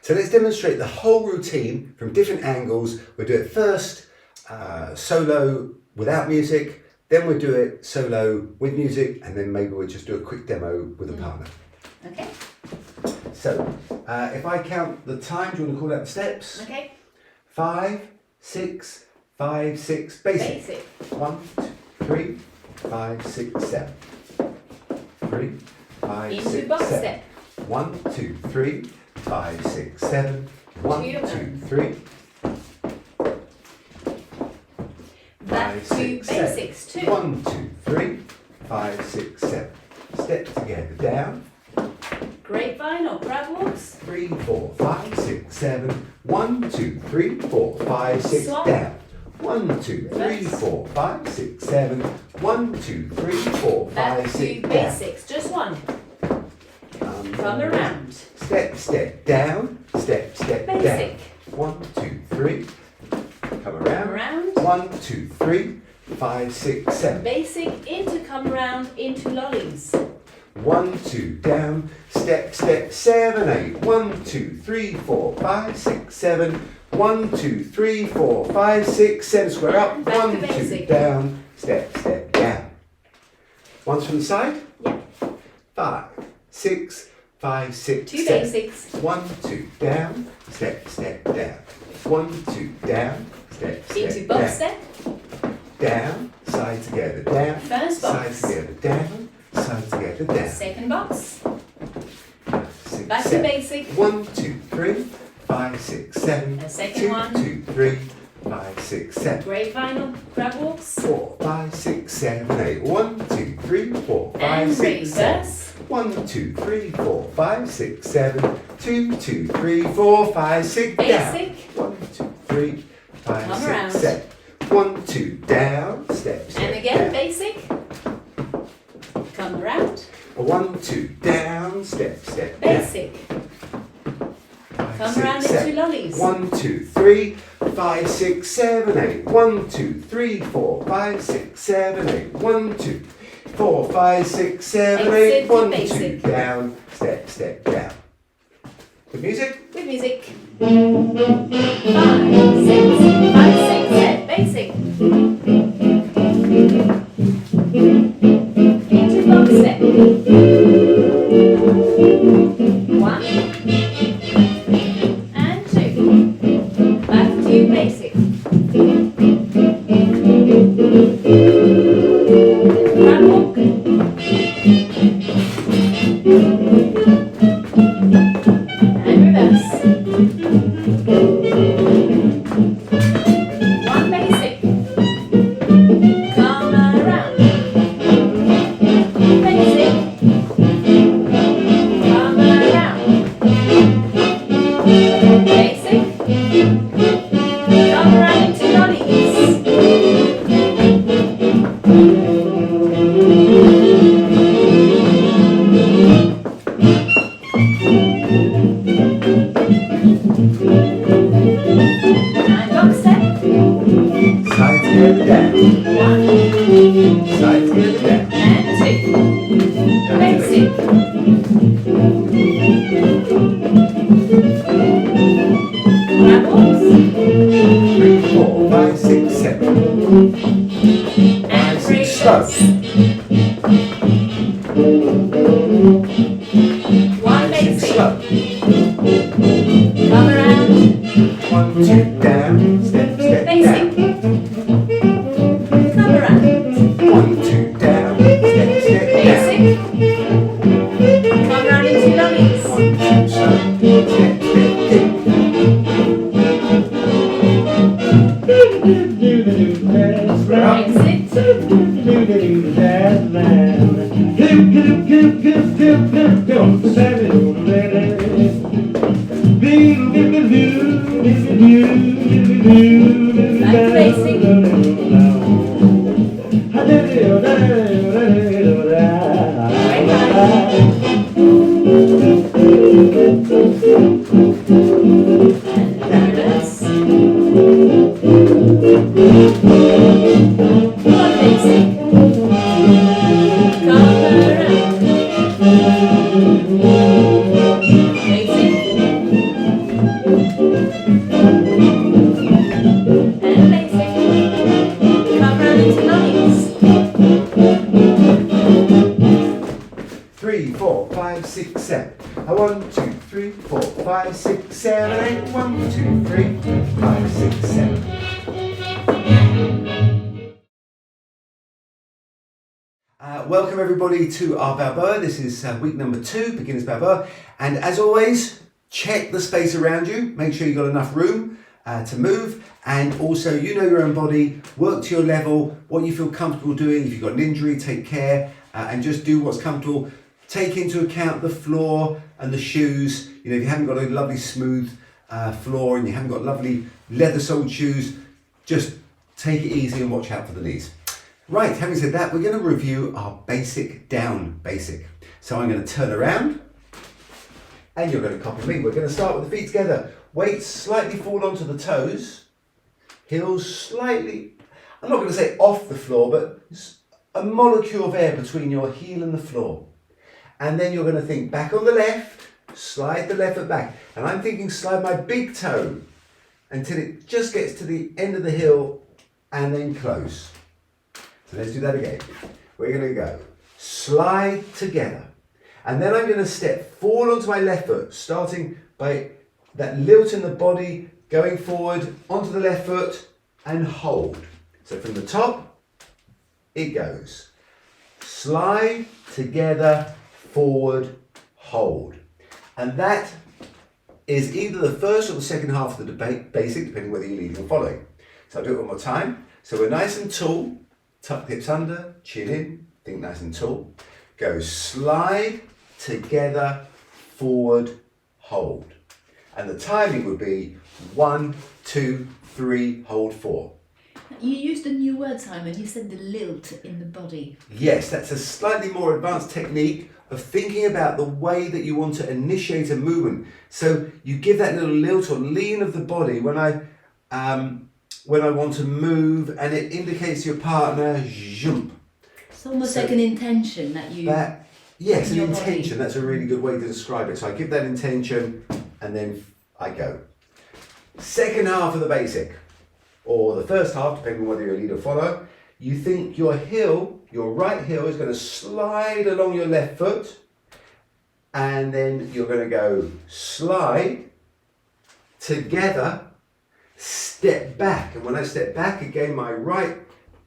So let's demonstrate the whole routine from different angles. We'll do it first solo without music, then we'll do it solo with music, and then maybe we'll just do a quick demo with a partner. Okay. So if I count the time, do you want to call out the steps? Okay. 5, 6, 5, 6, basic. 1, 2, 3, 5, 6, 7. 3, 5, Into 6, box 7. step. 1, 2, 3, 5, 6, 7. 1, 2, 3. Back to basics too. 1, 2, 3, 5, 6, 7. Step together, down. Grapevine or crab walks. 3, 4, 5, 6, 7. 1, 2, 3, 4, 5, 6, Swap. down. 1, 2, 3, 4, 5, 6, 7. 1, 2, 3, 4, 5, Back 6, to down. basics. Just one. Come around. Step, step, down. Step, step, Basic. down. 1, 2, 3. Come around. Around. 1, 2, 3, 5, 6, 7. Basic into come around into lollies. 1, 2, down. Step, step, 7, 8. 1, 2, 3, 4, 5, 6, 7. 1, 2, 3, 4, 5, 6, 7. Square up. Back to 1, 2, basic. down. Step, step, down. Once from the side. Yeah. 5, 6, 5, 6, Two 7. basics. 1, 2, down. Step, step, down. 1, 2, down. Step, step, Into down. box step. Down. Side together. Down. First Side box. together. Down. Side together. Down. Second box. 6, Back to 7. basic. 1, 2, 3, 5, 6, 7. A second 2, one. 2, 3, 5, 6, 7. Grapevine or crab walks. 4, 5, 6, 7, 8. 1, 2, 3, 4, 5, And 6, 7. reverse. 1, 2, 3, 4, 5, 6, 7. 2, 2, 3, 4, 5, 6, down. Basic. 1, 2, 3, 5, Come 6, around. 7. 1, 2, down. Step, step, And again, down. basic. Come around. 1, 2, down. Step, step, down. Basic. 5, Come 6, around 7. into lollies. 1, 2, 3, 5, 6, 7, 8. 1, 2, 3, 4, 5, 6, 7, 8. 1, 2, 4, 5, 6, 7, 8. Exit to 1, 2, basic. down. Step, step, down. With music? With music. 5, 6, 5, 6, 7. Basic. Into box step. 1 and 2. Back to basic. Crab walk. And reverse. 1 basic. Come around. Basic. Come around. Basic. Come around into lollies. And box step. Side together, down. 1 Side together, down. and 2. Basic. Crab walks. 3, 4, 5, 6, 7. And 6, slow. reverse. 1 6, basic. slow. Come around. 1, 2, down. Step, step, Basic. down. Come around. 1, 2, down. Step, step, down. Basic. Come around into lollies. 1, 2, slow. Step, step, down. Exit. Back to basic. Reverse. 1 basic. Come around. Basic. 5, 6, 7. 1, 2, 3, 4, 5, 6, 7, 8. 1, 2, 3, 5, 6, 7. Welcome everybody to our Balboa. This is week number 2, Beginners Balboa. And as always, check the space around you. Make sure you've got enough room to move. And also, you know your own body. Work to your level, what you feel comfortable doing. If you've got an injury, take care and just do what's comfortable. Take into account the floor and the shoes. You know, if you haven't got a lovely smooth floor and you haven't got lovely leather-soled shoes, just take it easy and watch out for the knees. Right, having said that, we're going to review our basic down basic. So I'm going to turn around and you're going to copy me. We're going to start with the feet together. Weights slightly fall onto the toes. Heels slightly, I'm not going to say off the floor, but a molecule of air between your heel and the floor. And then you're going to think back on the left, slide the left foot back. And I'm thinking slide my big toe until it just gets to the end of the heel and then close. So let's do that again. We're going to go slide together. And then I'm going to step forward onto my left foot, starting by that lilt in the body, going forward onto the left foot and hold. So from the top, it goes. Slide together, forward, hold. And that is either the first or the second half of the basic, depending whether you're leading or following. So I'll do it one more time. So we're nice and tall. Tuck the hips under, chin in, think nice and tall. Go slide, together, forward, hold. And the timing would be 1, 2, 3, hold 4. You used a new word, Simon. You said the lilt in the body. Yes, that's a slightly more advanced technique of thinking about the way that you want to initiate a movement. So you give that little lilt or lean of the body when I want to move, and it indicates to your partner, jump. It's almost like an intention that you... Yes, an your intention. body. That's a really good way to describe it. So I give that intention, and then I go. Second half of the basic, or the first half, depending on whether you're a lead or follow, you think your heel, your right heel, is going to slide along your left foot, and then you're going to go slide, together, step back. And when I step back again, my right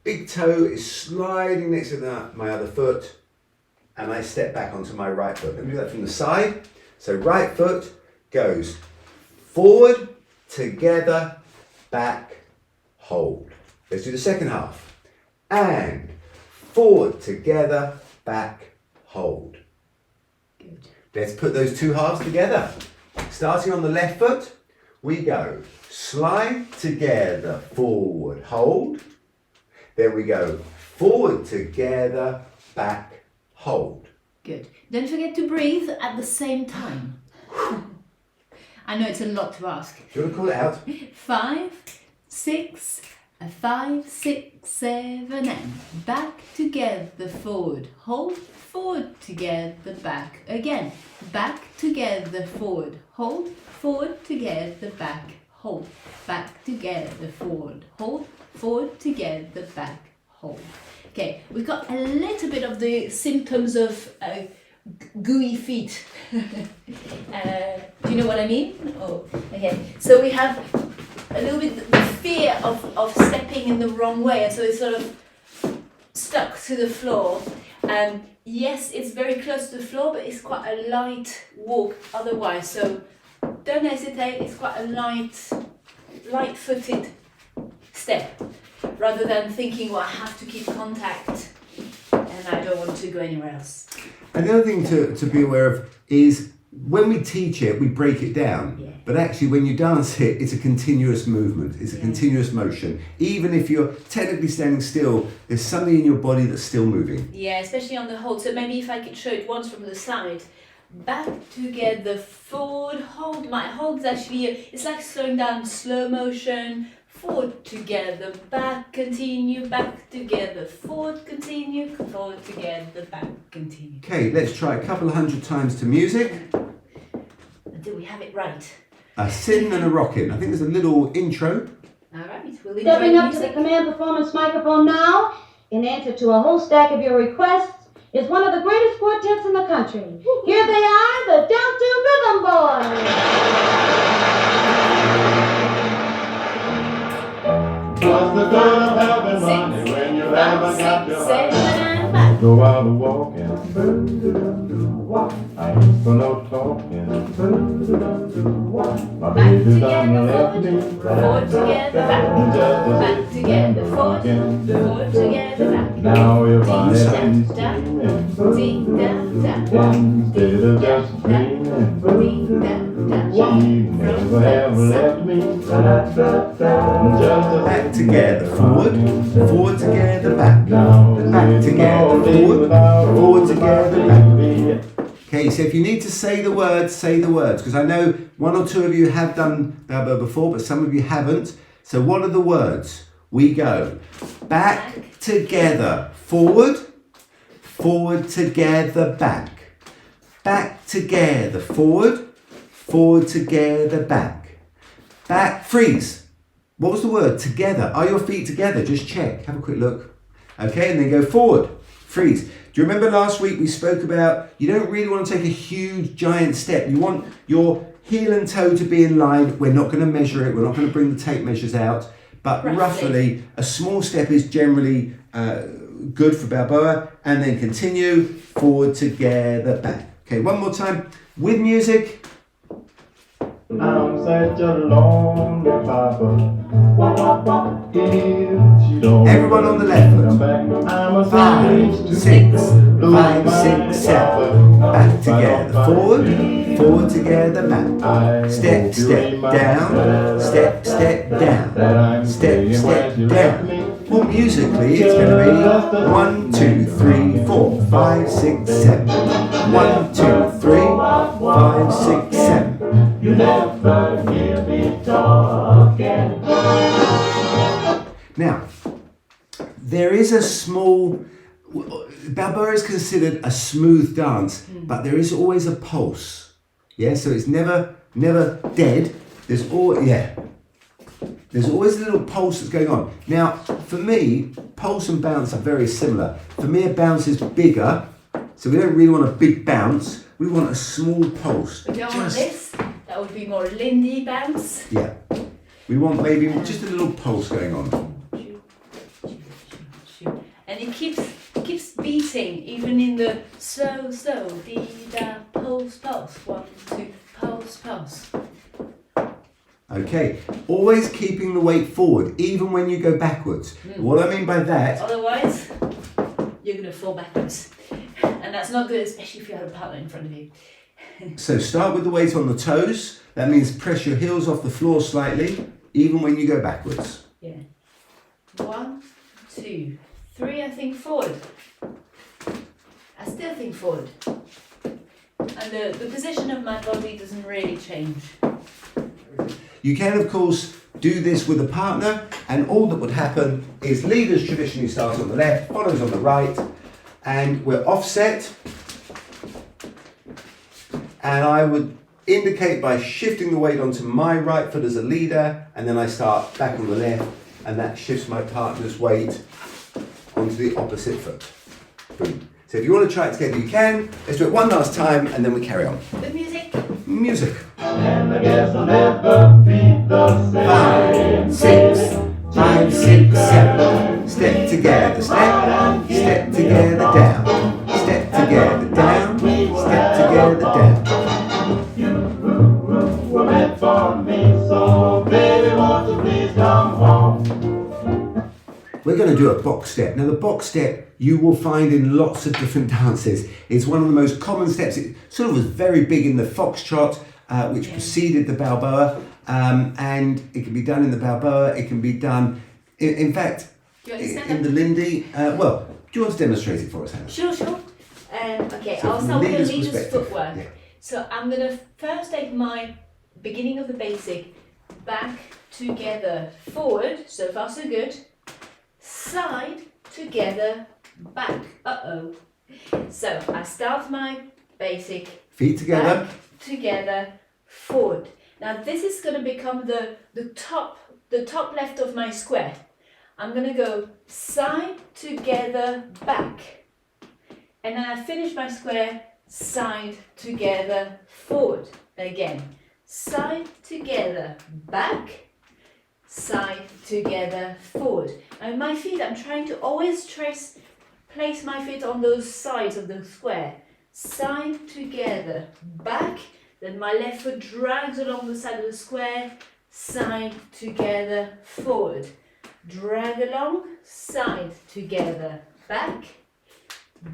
big toe is sliding next to my other foot, and I step back onto my right foot. Let me do that from the side. So right foot goes forward, together, back, hold. Let's do the second half. And forward, together, back, hold. Good. Let's put those two halves together. Starting on the left foot, we go slide together, forward, hold. Then we go forward, together, back, hold. Good. Don't forget to breathe at the same time. I know it's a lot to ask. Do you want to call it out? 5, 6, 5, 6, 7, and back together, forward, hold, forward together, back again, back together, forward, hold, forward together, back, hold, back together, forward, hold, forward together, back, hold. Okay, we've got a little bit of the symptoms of gooey feet. Do you know what I mean? Oh, okay. So we have a little bit the fear of stepping in the wrong way, and so it's sort of stuck to the floor. Yes, it's very close to the floor, but it's quite a light walk otherwise. So don't hesitate. It's quite a light-footed step, rather than thinking, well, I have to keep contact and I don't want to go anywhere else. And the other thing to be aware of is when we teach it, we break it down. Yeah. But actually, when you dance it, it's a continuous movement. It's a continuous motion. Even if you're technically standing still, there's something in your body that's still moving. Yeah, especially on the hold. So maybe if I could show it once from the side. Back together, forward, hold. My hold is actually, it's like slowing down, slow motion. Forward together, back, continue, back together, forward, continue, forward together, back, continue. Okay, let's try a couple of 100 times to music. Until we have it right. A sitting and a rocking. I think there's a little intro. All right, we'll Stepping enjoy up to music. the command performance microphone now, in answer to a whole stack of your requests, is one of the greatest quartets in the country. Here they are, the Delta Rhythm Boys. What's the good of having money when you haven't got your heart? Go out and walking, I ain't for no talking. My baby done left me, Forward together, back together, forward together, back. Now if I had been Ding down, down, instead of just dreaming, ding down, down. she never have left me. Just Back together, forward together, back together, forward together, back. Okay, so if you need to say the words, say the words, because I know one or two of you have done Balboa before, but some of you haven't. So what are the words? We go back together, forward together, back together, forward together, back, freeze. What was the word? Together. Are your feet together? Just check. Have a quick look. Okay, and then go forward. Freeze. Do you remember last week we spoke about you don't really want to take a huge, giant step. You want your heel and toe to be in line. We're not going to measure it. We're not going to bring the tape measures out. But roughly a small step is generally good for Balboa. And then continue forward, together, back. Okay, one more time. With music. I'm such a lonely papa. Everyone on the left foot. I'm a 5, 6, 5, 6, 7. Back together. Forward together, back. Step down. Step down. Step down. Well, musically, it's going to be 1, 2, 3, 4, 5, 6, 7. 1, 2, 3, 5, 6, 7. You never hear me talking. Now, there is a small. Balboa is considered a smooth dance, but there is always a pulse. Yeah, so it's never dead. There's always a little pulse that's going on. Now, for me, pulse and bounce are very similar. For me, a bounce is bigger, so we don't really want a big bounce. We want a small pulse. If you want this, that would be more Lindy bounce. Yeah. We want maybe just a little pulse going on. And it keeps beating even in the slow, dee da, pulse, 1, 2, pulse. Okay, always keeping the weight forward, even when you go backwards. What I mean by that... Otherwise, you're going to fall backwards. And that's not good, especially if you have a partner in front of you. So start with the weight on the toes. That means press your heels off the floor slightly, even when you go backwards. Yeah. 1, 2, 3, I think forward. I still think forward. And the position of my body doesn't really change. You can, of course, do this with a partner, and all that would happen is leaders traditionally start on the left, followers on the right, and we're offset. And I would indicate by shifting the weight onto my right foot as a leader, and then I start back on the left, and that shifts my partner's weight onto the opposite foot. Boom. So if you want to try it together, you can. Let's do it one last time, and then we carry on. The music. Music. And I guess I'll never be the same. 5, 6, 5, 6, 7. Step together, step together, down. Step together, down. Step together, down. You were meant for me, so baby, won't you please come home? We're going to do a box step. Now the box step you will find in lots of different dances. It's one of the most common steps. It sort of was very big in the foxtrot, which preceded the Balboa, and it can be done in the Balboa. It can be done, in fact, in the Lindy. Well, do you want to demonstrate it for us, Hannah? Sure. Okay, So I'll from start the with the leader's leader's perspective, footwork. yeah. So I'm going to first take my beginning of the basic back together forward, so far so good, side together back. So I start my basic Feet together. back together forward. Now this is going to become the top left of my square. I'm going to go side together back. And then I finish my square, side, together, forward. Again, side, together, back, side, together, forward. And my feet, I'm trying to always place my feet on those sides of the square. Side, together, back, then my left foot drags along the side of the square, side, together, forward. Drag along, side, together, back,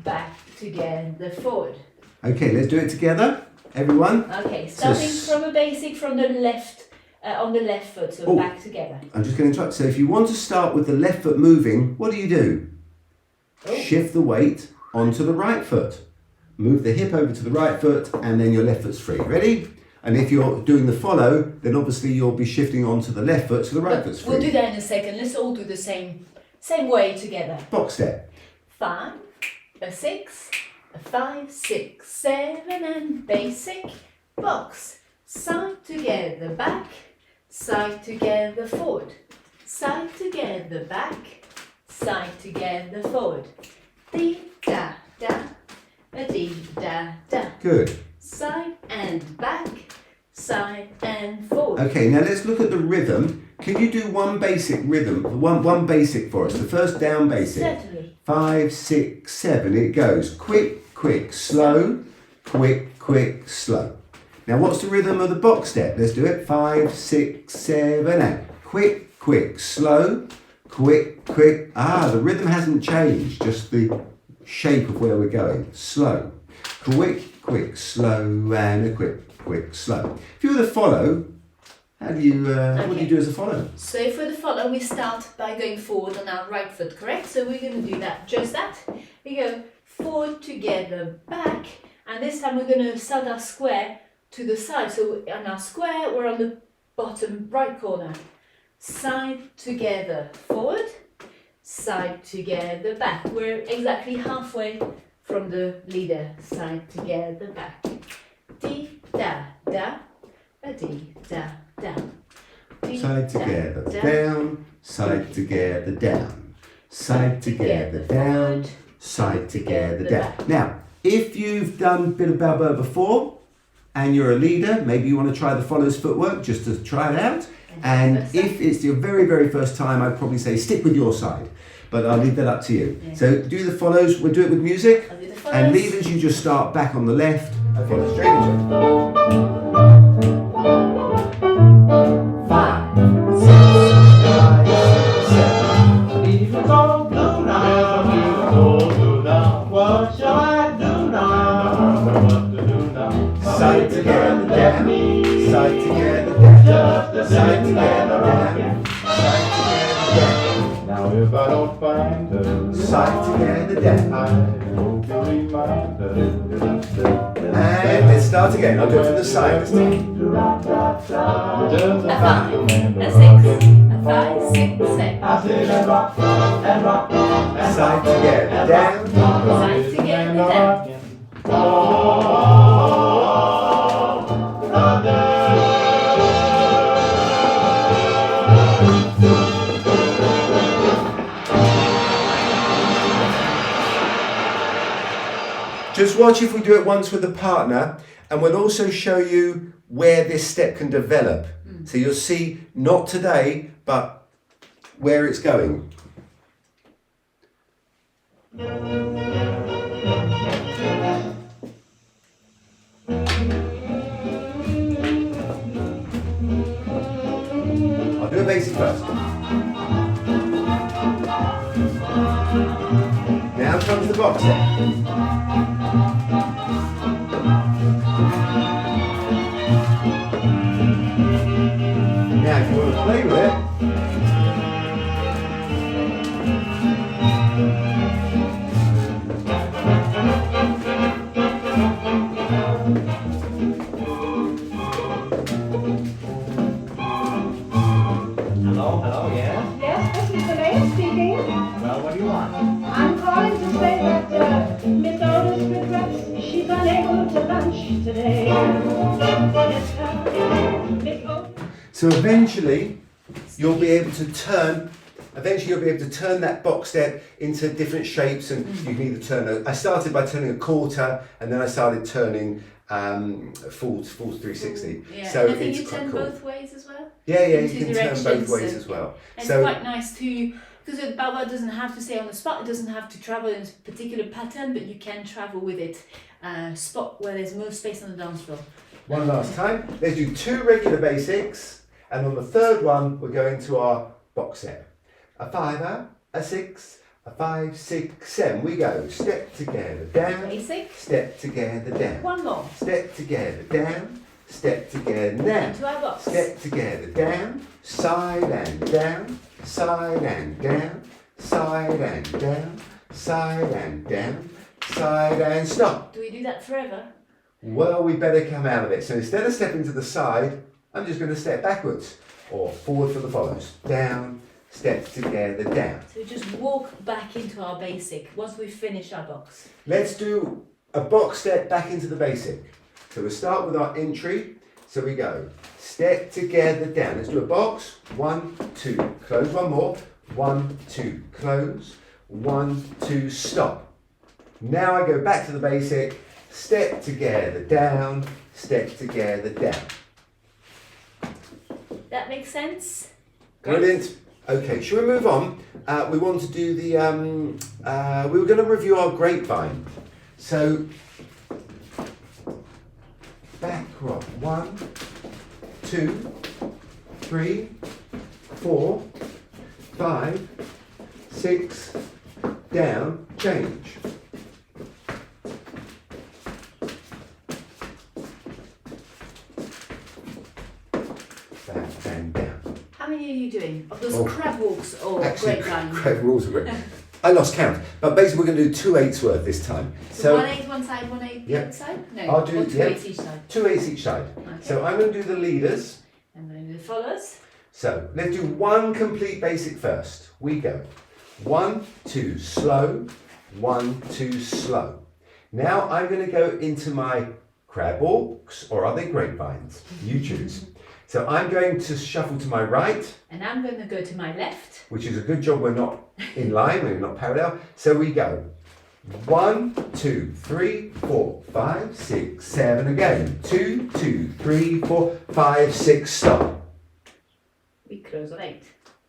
back, together, forward. Okay, let's do it together, everyone. Okay, starting from a basic from the left, on the left foot, so back together. I'm just going to interrupt. So if you want to start with the left foot moving, what do? Shift the weight onto the right foot. Move the hip over to the right foot and then your left foot's free. Ready? And if you're doing the follow, then obviously you'll be shifting onto the left foot so the right foot's free. We'll do that in a second. Let's all do the same way together. Box step. 5, a 6, a 5, 6, 7 and basic. Box. Side together, back. Side together, forward. Side together, back. Side together, forward. Dee, da, da. A dee, da, da. Good. Side and back. Side and forward. Okay, now let's look at the rhythm. Can you do one basic rhythm? One basic for us. The first down basic. Certainly. 5, 6, 7. It goes quick, quick, slow. Quick, quick, slow. Now what's the rhythm of the box step? Let's do it. 5, 6, 7, 8. Quick, quick, slow. Quick, quick. The rhythm hasn't changed. Just the shape of where we're going. Slow. Quick, quick, slow, and a quick, quick, slow. If you were to follow, how do you, what do you do as a follow? So if we're the follow, we start by going forward on our right foot, correct? So we're going to do that, just that. We go forward, together, back, and this time we're going to start our square to the side. So on our square, we're on the bottom right corner. Side, together, forward, side, together, back. We're exactly halfway from the leader. Side, together, back. Dee, da, da, a dee, da, da. Dee, Side together, da, down, side together, down. Side together, down, side together, down. Now, if you've done a bit of Balboa before and you're a leader, maybe you want to try the follows footwork just to try it out. And if it's your very, very first time, I'd probably say stick with your side. But I'll leave that up to you. Yeah. So do the follows, we'll do it with music. I'll do the follows. And leaders, you just start back on the left. Okay, let's change it. 5, 6, 5, 6, 7. If it's all blue now, if it's all blue now, what shall I do now? What to do now? Side together, down. Side together, down. Side together, down. Side together, down. Now if I don't find her, Side together, down. I hope you remind her. And let's start again. I'll do it from the side this time. Just A a 5, man, a 6, a 5, 6, 7. I said and rock, and rock, and Side together, down. Side together, down. Just watch if we do it once with a partner, and we'll also show you where this step can develop. So you'll see, not today, but where it's going. I'll do a basic first. Now comes the box step. Now, if you want to play with it, Hello, yes? Yes, this is the mayor speaking. Well, what do you want? I'm calling to say that Miss Otis regrets she's unable to lunch today. Miss Otis. so eventually you'll be able to turn eventually you'll be able to turn that box step into different shapes, and you can either turn I started by turning a quarter, and then I started turning full 360. Yeah. So and I think it's you quite turn cool. both ways as well. Yeah, you Into can turn both directions, ways so- as well. And So it's quite nice to, because the Balboa doesn't have to stay on the spot, it doesn't have to travel in a particular pattern, but you can travel with it, spot where there's more space on the dance floor. one last time, let's do 2 regular basics, and on the third one we're going to our box step. A 5, a 6, a 5, 6, 7. We go step together, down, Basic. step together, down, One more. step together, down, step together, down, Into our box. step together, down, side and down, side and down, side and down, side and down, side and stop. Do we do that forever? Well, we better come out of it. So instead of stepping to the side, I'm just going to step backwards or forward for the follows. Down, step together, down. So we just walk back into our basic once we finish our box. Let's do a box step back into the basic. So we'll start with our entry. So we go step together, down. Let's do a box. 1, 2, close. One more. 1, 2, close. 1, 2, stop. Now I go back to the basic. Step together, down. Step together, down. That makes sense? Brilliant. Okay, shall we move on? We want to do the, we were going to review our grapevine. So, back rock. 1, 2, 3, 4, 5, 6, down, change. Back and down. How many are you doing? Of those Oh. crab walks or Actually, grapevine? great rules are great. I lost count, but basically we're going to do 2 8s worth this time. So 1/8 one side, 1/8 the Yeah. other side? No, I'll do- or 2 yeah. 8s each side. 2 8s each side. Okay. So I'm going to do the leaders. And then the followers. So let's do one complete basic first. We go 1, 2, slow, 1, 2, slow. Now I'm going to go into my crab walks, or are they grapevines? You choose. So I'm going to shuffle to my right, And I'm going to go to my left. which is a good job we're not in line, we're not parallel. So we go 1, 2, 3, 4, 5, 6, 7 again. 2, 2, 3, 4, 5, 6, stop. We close on 8.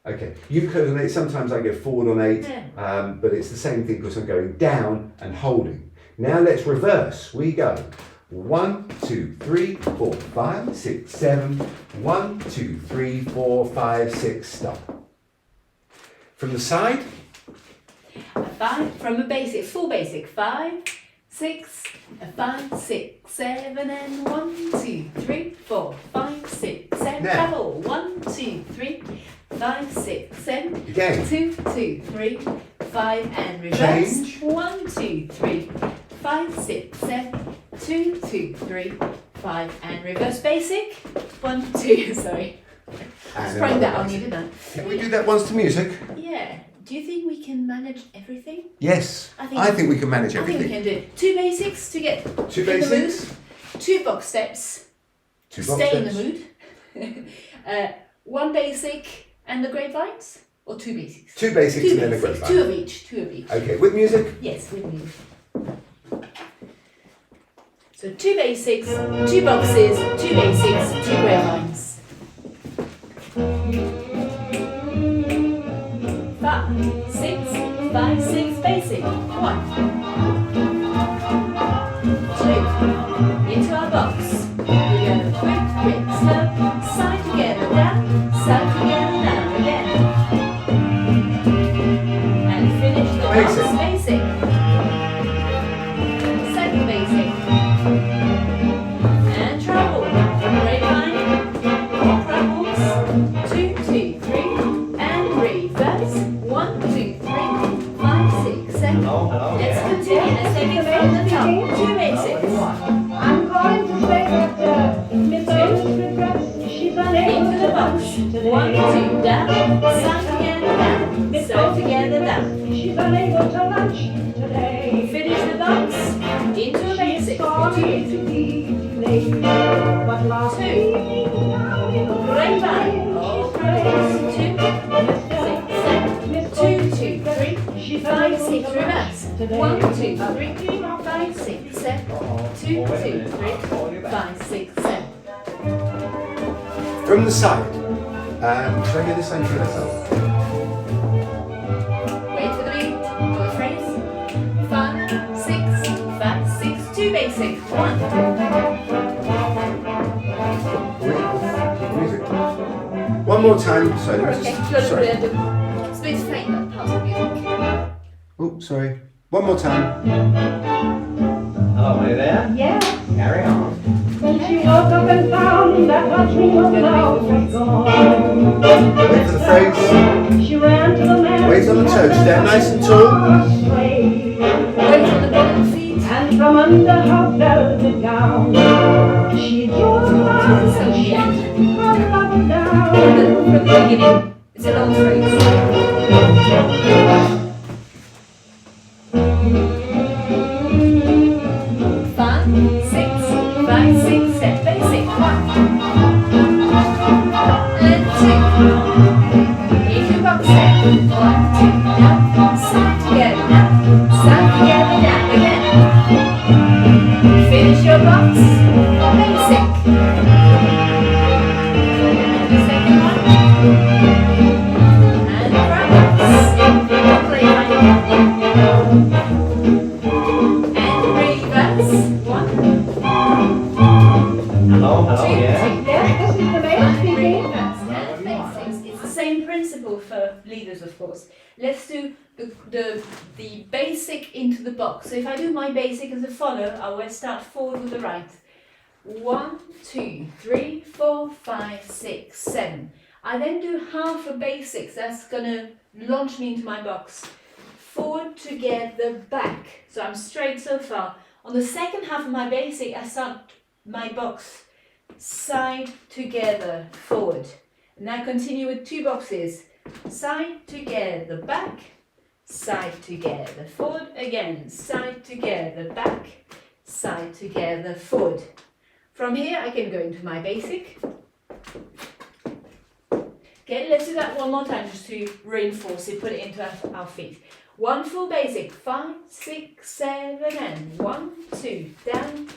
Okay, you close on 8, sometimes I go forward on 8, Yeah. but it's the same thing because I'm going down and holding. Now let's reverse. We go 1, 2, 3, 4, 5, 6, 7. 1, 2, 3, 4, 5, 6, stop. From the side, A 5 from a basic, full basic. 5, 6, a 5, 6, 7, and 1, 2, 3, 4, 5, 6, 7. Now. Travel. 1, 2, 3, 5, 6, 7. again. 2, 2, 3, 5, and reverse. Change. 1, 2, 3, 5, 6, 7. 2, 2, 3, 5, and reverse basic. 1, 2, sorry. And Sprang another that on you, basic. didn't Can we do that once to music? I? Yeah. Do you think we can manage everything? Yes, I I think- think we can manage I think we everything. can do 2 basics to get 2 in the mood. basics, 2 box steps 2 to box stay in the steps. mood. 1 basic and the grapevines, or 2 basics? 2 basics 2 and then a basics, grapevine. 2 of each, 2 of each. Okay, with music. Yes, with me. So 2 basics, 2 boxes, 2 basics, 2 grapevines. 5, 6, 5, 6 basic. 1, 2, into our box. We go quick, quick, slow, side together, down, side together, down again. And finish the box Basic. basic. Second basic. And travel. Grapevine. Or crab walks. 2, 2, 3. And reverse. 1, 2, 3, 5, 6, 7. Hello, hello, Let's yeah. continue. Let's take it from the top. 2 What do you basics. want? I'm calling to say that Miss Owens regrets she's unable Into the to box. lunch 1, 2, today. down. Side together, down. Side together, down. She's unable to lunch today. Finish the box. Into a She's basic. sorry 2, to be late, but last 2. evening down in the Grapevine. All crab walks. 2, 6, 7. today. 1, 2, 3, 4, 5, 6, 7. 2, 2, 3, 5, 6, 7. From the side. Should I go this side for myself? Wait for the beat. For the phrase. 5, 6, 5, 6. 2 basic. 1. Music. One more time. Sorry, let me Okay, just. you're Sorry. the space fade that part of music. Oh, sorry. One more time. Hello, are you there? Yeah. Carry on. When she woke up and found that her dream of love was gone. Wait for the phrase. She ran to the man. Weight on the toes. Stand nice and tall. Sway. Weight on the bottom feet. And from under her velvet gown, she drew a line and shut her lover down. From the beginning. It's a long phrase. 5, 6, 5, 6, 7. Basic. 1. And 2. Into box set. 1, 2. Down. Side together. Down. Side together. Down. Again. Finish your box. Basic. And the second one. And crabbles. Grapevine. And reverse. 1, Hello, 2, yeah? Yes, this is the maid speaking. and basics. It's the same principle for leaders, of course. Let's do the basic into the box. So if I do my basic as a follow, I will start forward with the right. 1, 2, 3, 4, 5, 6, 7. I then do half a basics. That's gonna launch me into my box. Forward, together, back. So I'm straight so far. On the second half of my basic, I start my box side, together, forward. And I continue with 2 boxes. Side, together, back. Side, together, forward. Again, side, together, back. Side, together, forward. From here, I can go into my basic. Okay, let's do that one more time just to reinforce it, put it into our feet. 1 full basic, 5, 6, 7, and 1, 2, down,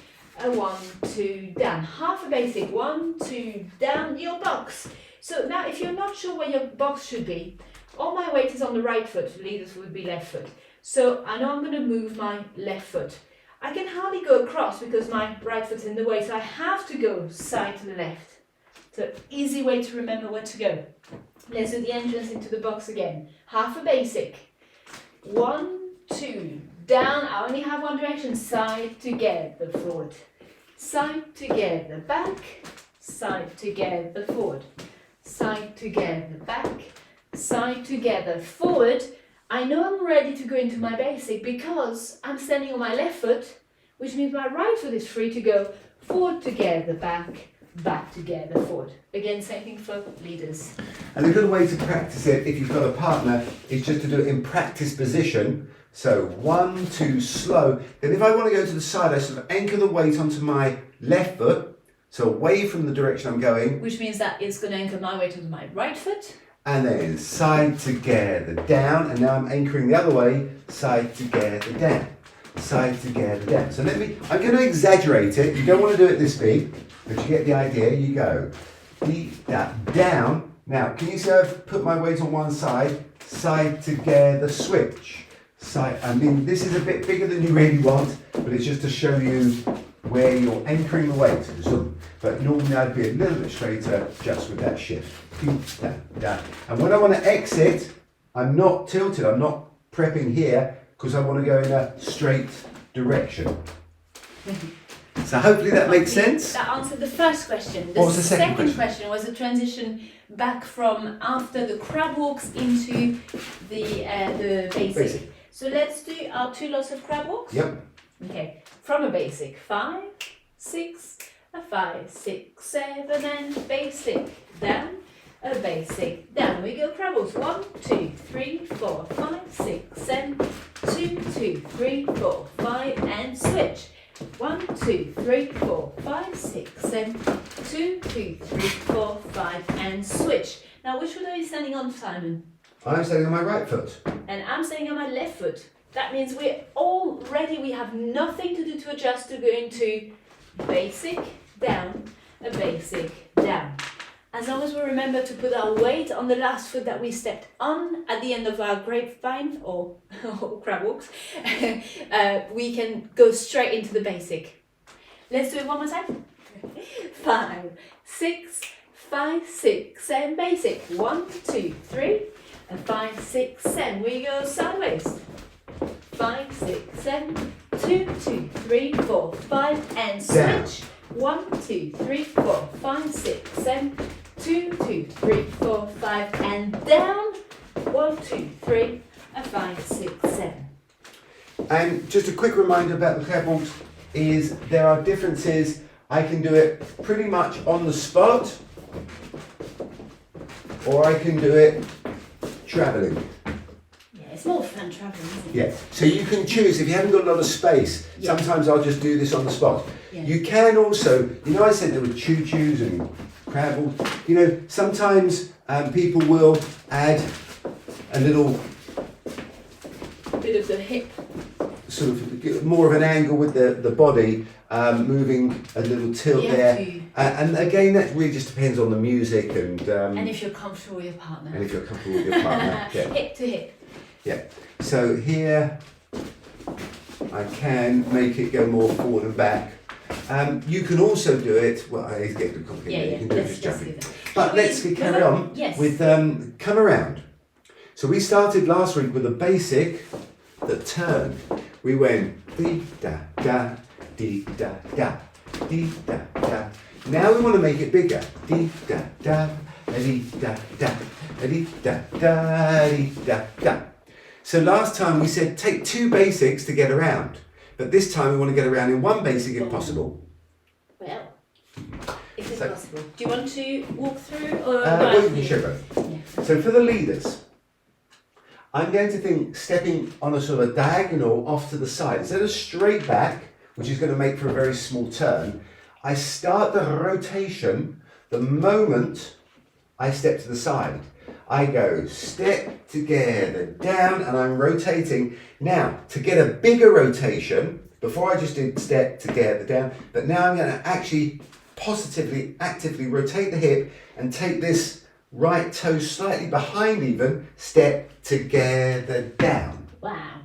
1, 2, down. Half a basic, 1, 2, down, your box. So now if you're not sure where your box should be, all my weight is on the right foot, leaders would be left foot. So I know I'm going to move my left foot. I can hardly go across because my right foot's in the way, so I have to go side to the left. So easy way to remember where to go. Let's do the entrance into the box again. Half a basic. 1, 2, down. I only have one direction. Side, together, forward. Side, together, back. Side, together, forward. Side, together, back. Side, together, forward. I know I'm ready to go into my basic because I'm standing on my left foot, which means my right foot is free to go forward, together, back, back, together, forward. Again, same thing for leaders. And a good way to practice it, if you've got a partner, is just to do it in practice position. So 1, 2, slow. Then if I want to go to the side, I sort of anchor the weight onto my left foot, so away from the direction I'm going. Which means that it's going to anchor my weight onto my right foot. And then side together, down. And now I'm anchoring the other way, side together, down. Side together, down. So I'm going to exaggerate it. You don't want to do it this speed, but you get the idea. You go, down. Now, can you see I've put my weight on one side, side together, switch. Side. I mean, this is a bit bigger than you really want, but it's just to show you where you're anchoring the weight. Zoom. But normally I'd be a little bit straighter just with that shift. Down, down. And when I want to exit, I'm not tilted, I'm not prepping here because I want to go in a straight direction. So hopefully that makes sense. That answered the first question. What was the second question was a transition back from after the crab walks into the basic. So let's do our 2 lots of crab walks. Yep. Okay, from a basic 5, 6, a 5, 6, 7, and basic down, a basic down. We go crab walks 1, 2, 3, 4, 5, 6, 7, 2, 2, 3, 4, 5, and switch. 1, 2, 3, 4, 5, 6, 7, 2, 2, 3, 4, 5, and switch. Now, which foot are you standing on, Simon? I'm standing on my right foot. And I'm standing on my left foot. That means we're all ready. We have nothing to do to adjust to go into basic, down, a basic, down. As long as we remember to put our weight on the last foot that we stepped on at the end of our grapevine or crab walks, we can go straight into the basic. Let's do it one more time. 5, 6, 5, 6, and basic. 1, 2, 3, and 5, 6, 7. We go sideways. 5, 6, 7, 2, 2, 3, 4, 5, and switch. 1, 2, 3, 4, 5, 6, 7, 2, 2, 3, 4, 5, and down. 1, 2, 3, and 5, 6, 7. And just a quick reminder about the crab walks is there are differences. I can do it pretty much on the spot, or I can do it travelling. Yeah, it's more fun travelling, isn't it? Yeah, so you can choose if you haven't got a lot of space. Yeah. Sometimes I'll just do this on the spot. Yeah. You can also, you know, I said there were choo-choos and crab walks. You know, sometimes people will add a little Bit of the hip. sort of more of an angle with the body, moving a little tilt Yeah, there. too. And again, that really just depends on the music and if you're comfortable with your partner. and if you're comfortable with your partner. Yeah. Hip to hip. Yeah. So here I can make it go more forward and back. You can also do it. Well, it's getting complicated. Yeah, You yeah. can do it Let's just do jumping. that. But Shall we let's move carry on Yes. with come around. So we started last week with a basic that turned. We went dee da da, dee da da, dee da da. Now we want to make it bigger. Dee da da, dee da da, dee da da, dee da da. So last time we said take 2 basics to get around, but this time we want to get around in 1 basic if possible. Well, if it's So- possible. Do you want to walk through or Well, you can show both. Yeah. So for the leaders, I'm going to think stepping on a sort of diagonal off to the side. Instead of straight back, which is going to make for a very small turn, I start the rotation the moment I step to the side. I go step together, down, and I'm rotating. Now, to get a bigger rotation, before I just did step together, down, but now I'm going to actually positively, actively rotate the hip and take this right toe slightly behind even, step together, down. Wow.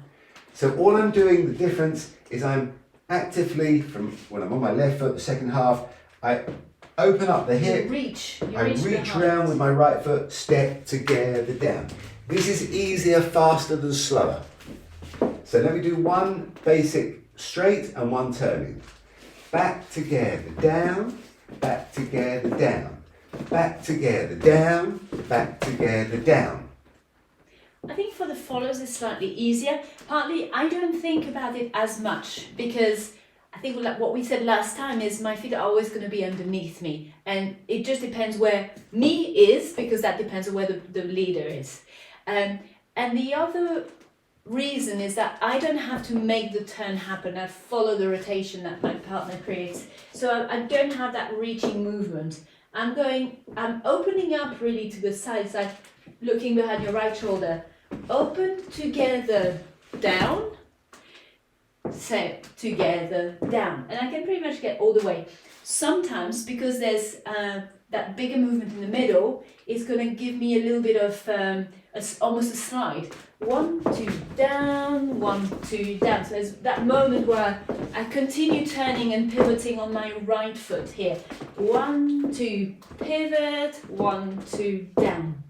So all I'm doing, the difference is I'm actively, from when I'm on my left foot, the second half, I open up the hip, You reach reach behind. around with my right foot, step together, down. This is easier, faster than slower. So let me do 1 basic straight and 1 turning. Back together, down, back together, down. Back together, down, back together, down. I think for the followers it's slightly easier. Partly I don't think about it as much because I think like what we said last time is my feet are always going to be underneath me, and it just depends where me is because that depends on where the leader is. And the other reason is that I don't have to make the turn happen. I follow the rotation that my partner creates, so I don't have that reaching movement. I'm opening up really to the sides, like looking behind your right shoulder. Open together, down, step together, down. And I can pretty much get all the way. Sometimes, because there's that bigger movement in the middle, it's going to give me a little bit of almost a slide. 1, 2, down, 1, 2, down. So there's that moment where I continue turning and pivoting on my right foot here. 1, 2, pivot, 1, 2, down.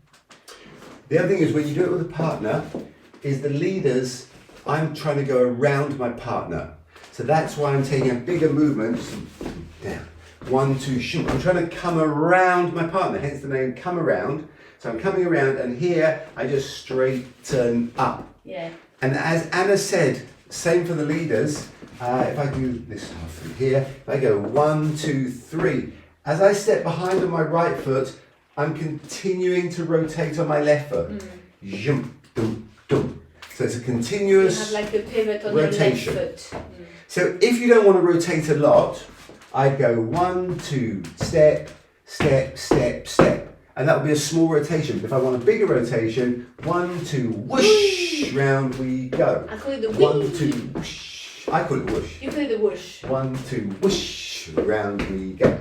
The other thing is when you do it with a partner, is the leaders, I'm trying to go around my partner. So that's why I'm taking a bigger movement, down. 1, 2, shoot. I'm trying to come around my partner, hence the name come around. So I'm coming around and here I just straighten up. Yeah. And as Anna said, same for the leaders. If I do this half through here, if I go 1, 2, 3. As I step behind on my right foot, I'm continuing to rotate on my left foot. Jump, dum, dum. So it's a You continuous have like a pivot on rotation. your left foot. So if you don't want to rotate a lot, I'd go 1, 2, step, step, step, step. and that will be a small rotation. But if I want a bigger rotation, 1, 2, whoosh, round we go. I call it the whee. 1, 2, whoosh. I call it whoosh. You call it the whoosh. 1, 2, whoosh, round we go.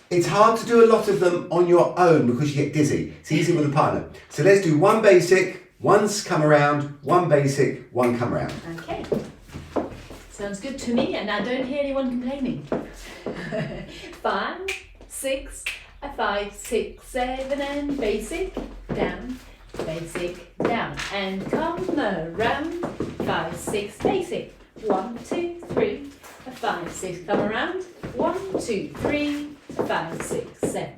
It's hard to do a lot of them on your own because you get dizzy. It's easy with a partner. So let's do one basic, once come around, one basic, one come around. Okay. Sounds good to me, and I don't hear anyone complaining. 5, 6, 5, 6, 7, and basic, down, and come around. 5, 6, basic. 1, 2, 3, 5, 6, come around. 1, 2, 3, 5, 6, 7.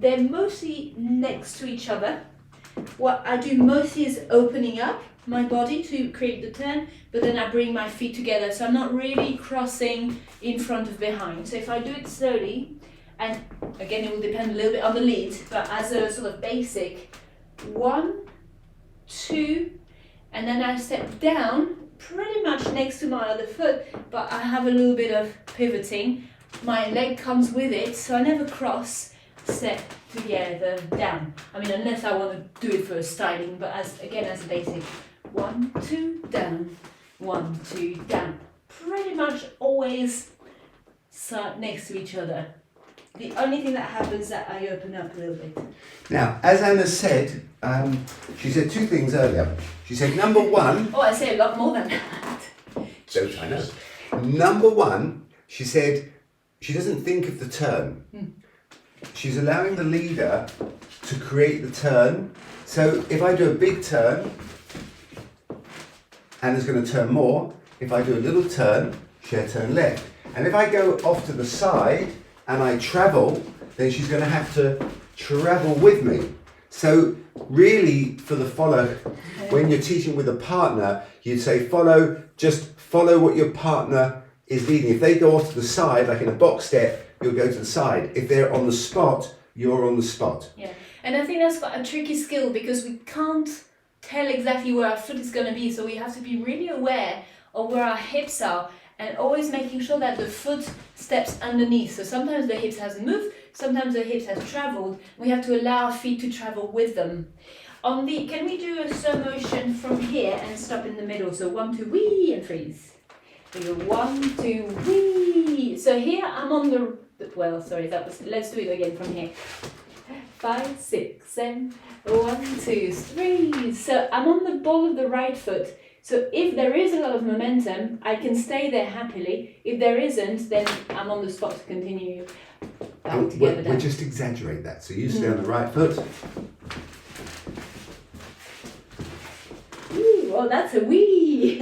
They're mostly next to each other. What I do mostly is opening up my body to create the turn, but then I bring my feet together, so I'm not really crossing in front of behind. So if I do it slowly, and again it will depend a little bit on the lead, but as a sort of basic, 1, 2, and then I step down pretty much next to my other foot, but I have a little bit of pivoting. My leg comes with it, so I never cross, step together, down. I mean, unless I want to do it for styling, but as a basic. 1, 2, down, 1, 2, down. Pretty much always next to each other. The only thing that happens is that I open up a little bit. Now, as Anna said, she said 2 things earlier. She said, number 1... Oh, I say a lot more than that. Don't I know? Number 1, she said, she doesn't think of the turn. She's allowing the leader to create the turn. So if I do a big turn, Anna's going to turn more. If I do a little turn, she'll turn left. And if I go off to the side and I travel, then she's going to have to travel with me. So really, for the follow, when you're teaching with a partner, you'd say follow, just follow what your partner is leading. If they go off to the side, like in a box step, you'll go to the side. If they're on the spot, you're on the spot. Yeah, and I think that's quite a tricky skill because we can't tell exactly where our foot is going to be, so we have to be really aware of where our hips are and always making sure that the foot steps underneath. So sometimes the hips hasn't moved, sometimes the hips has traveled. We have to allow our feet to travel with them. Can we do a slow motion from here and stop in the middle? So 1, 2, wee, and freeze. We go 1, 2, wee. So here I'm on the, let's do it again from here. 5, 6, 7, 1, 2, 3. So I'm on the ball of the right foot. So if there is a lot of momentum, I can stay there happily. If there isn't, then I'm on the spot to continue back together. We'll just exaggerate that. So you stay on the right foot. Ooh, well, that's a wee.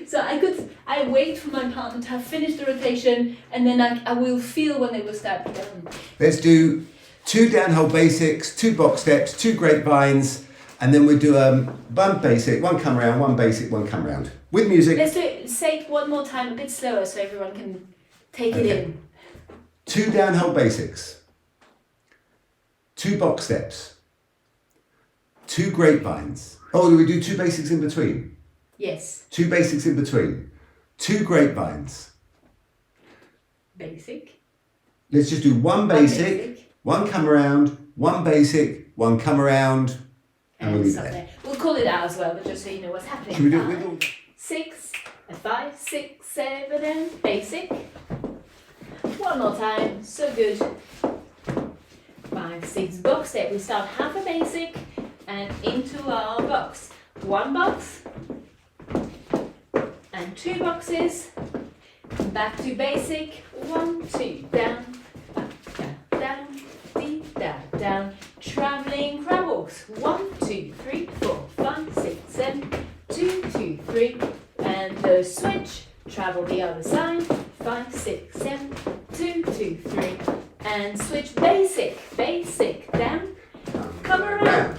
So I wait for my partner to have finished the rotation, and then I will feel when they will start down. Let's do 2 downhole basics, 2 box steps, 2 grapevines, and then we do one basic, 1 come around, 1 basic, 1 come around. With music. Let's do it, say it one more time, a bit slower, so everyone can take it in. 2 downhole basics, 2 box steps, 2 grapevines. Oh, do we do 2 basics in between? Yes. 2 basics in between, 2 grapevines. Basic. Let's just do 1 basic, 1 come around, 1 basic, 1 come around, and we'll leave stop it there. We'll call it out as well, but just so you know what's happening. Should we do it with all? 6, 5, 6, 7, and basic. One more time, so good. 5, 6, box step. We start half a basic and into our box. 1 box and 2 boxes. Back to basic. 1, 2, down, down. Traveling crab walks. 1, 2, 3, 4, 5, 6, 7. 2, 2, 3. And the switch. Travel the other side. 5, 6, 7. 2, 2, 3. And switch basic. Down. Come around.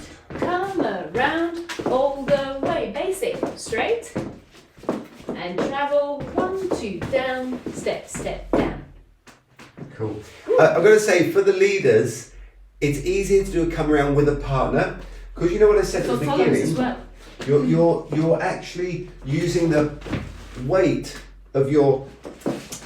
All the way. Basic. Straight. And travel 1, 2, down. Step down. Cool. I've got to say, for the leaders, it's easier to do a come around with a partner because you know what I said at the beginning. As well. You're actually using the weight of your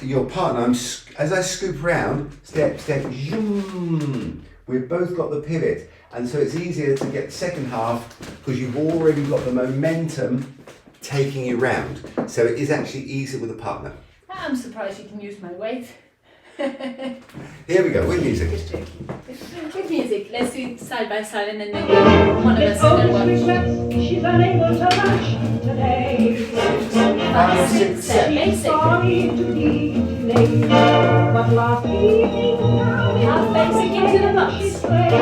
your partner, as I scoop around, step, zoom, we've both got the pivot. And so it's easier to get the second half because you've already got the momentum taking you round. So it is actually easier with a partner. I'm surprised you can use my weight. Here we go, with music. Just joking. With music, let's do it side by side and then maybe one of us Miss will Otis watch. regrets she's unable to match today. 5, 6, 7, She's basic. sorry to be delayed, but last evening now Half basic into the box. she's played. Two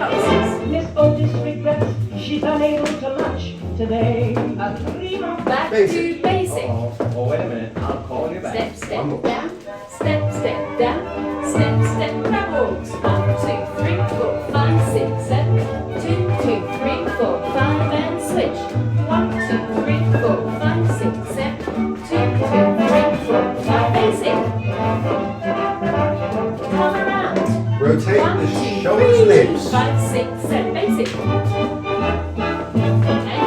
boxes. Miss Otis regrets she's unable to match today. Back Basic. to basic. Oh, wait a minute. I'll call you back. Step, One more. step down, step down, step, crab walks. 1, 2, 3, 4, 5, 6, 7. 2, 2, 3, 4, 5 and switch. 1, 2, 3, 4, 5, 6, 7. 2, 2, 3, 4, 5, basic. Come around. Rotate 1, the 2, shoulders, 3, lips. 5, 6, 7, basic. And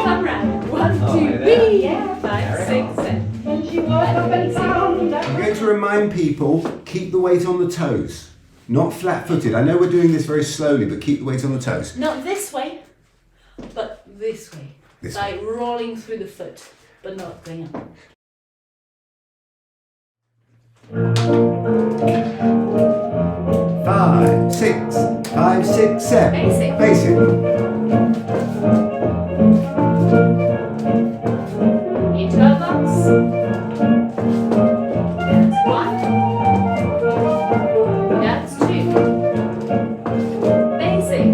come round. 1, Oh, 2, hey there. 3, yeah, 5, 6, 7. When she woke up and found that I'm going to remind people, keep the weight on the toes. Not flat-footed. I know we're doing this very slowly, but keep the weight on the toes. Not this way, but this way. This Like rolling through the foot, but not going up. Five, six, 7. Basic. Basic. Into our box. That's 1. That's 2. Basic.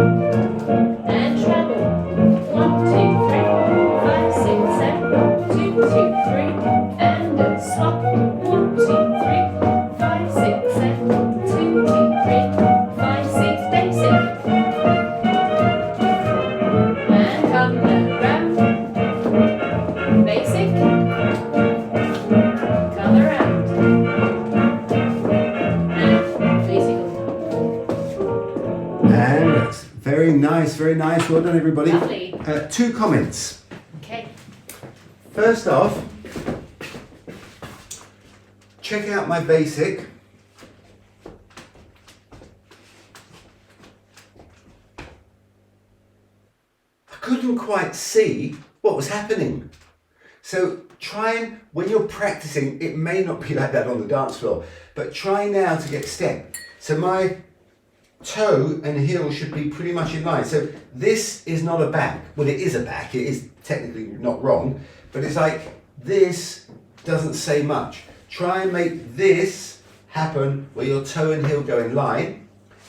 And treble. 1, 2, 3, 5, 6, 7. 2, 2, 3. And swap. 1, 2, 3, 5, 6, 7. 2, 2, 3, 5, 6. Basic. And come around. Basic. Come around. And basic. And that's very nice, very nice. Well done, everybody. Lovely. 2 comments. Okay. First off, check out my basic. I couldn't quite see what was happening. So try and, when you're practicing, it may not be like that on the dance floor, but try now to get step. So my toe and heel should be pretty much in line. So this is not a back. Well, it is a back. It is technically not wrong, but it's like this doesn't say much. Try and make this happen where your toe and heel go in line,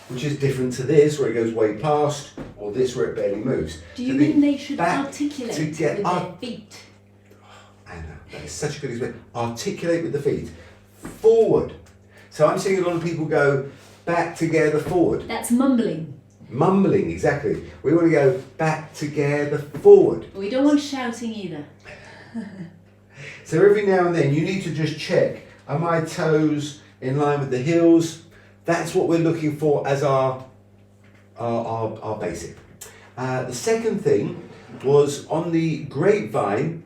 which is different to this where it goes way past, or this where it barely moves. Do you So the mean they should back articulate to get with up. their feet? Anna, that is such a good example. Articulate with the feet. Forward. So I'm seeing a lot of people go back together, forward. That's mumbling. Mumbling, exactly. We want to go back together, forward. We don't want shouting either. So every now and then you need to just check, are my toes in line with the heels? That's what we're looking for as our basic. The second thing was on the Grapevine.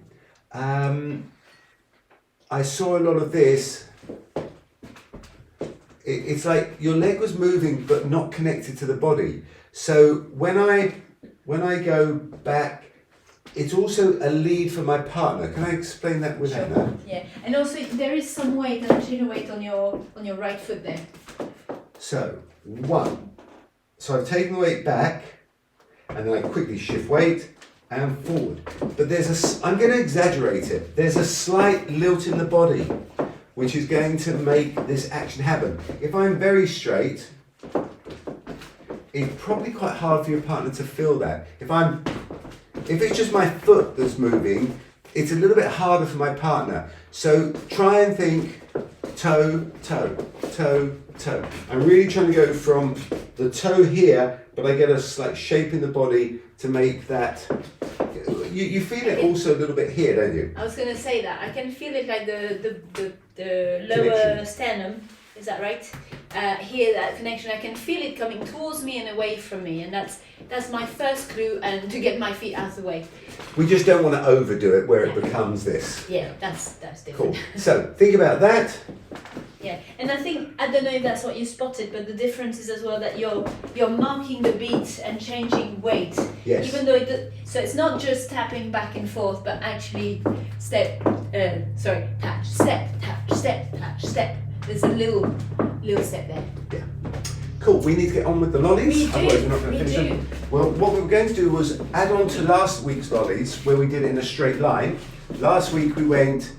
I saw a lot of this. It's like your leg was moving but not connected to the body. So when I go back, it's also a lead for my partner. Can I explain that with Anna? Yeah, and also there is some weight, additional weight on your right foot there. So, 1. So I've taken the weight back, and then I quickly shift weight and forward. But I'm going to exaggerate it. There's a slight lilt in the body, which is going to make this action happen. If I'm very straight, it's probably quite hard for your partner to feel that. If it's just my foot that's moving, it's a little bit harder for my partner. So try and think toe, toe, toe, toe. I'm really trying to go from the toe here, but I get a slight shape in the body to make that. You feel it also a little bit here, don't you? I was going to say that. I can feel it like the lower Connection. sternum. Is that right? hear that connection. I can feel it coming towards me and away from me, and that's my first clue, and to get my feet out of the way. We just don't want to overdo it where it becomes this. Yeah, that's different. Cool. So think about that. Yeah, and I don't know if that's what you spotted, but the difference is as well that you're marking the beat and changing weight. Yes. Even though so it's not just tapping back and forth, but actually touch, step, touch, step, touch, step. There's a little step there. Yeah. Cool. We need to get on with the lollies. We do. Otherwise we're not going to We finish them. Well, what we were going to do was add on to last week's lollies, where we did it in a straight line. Last week we went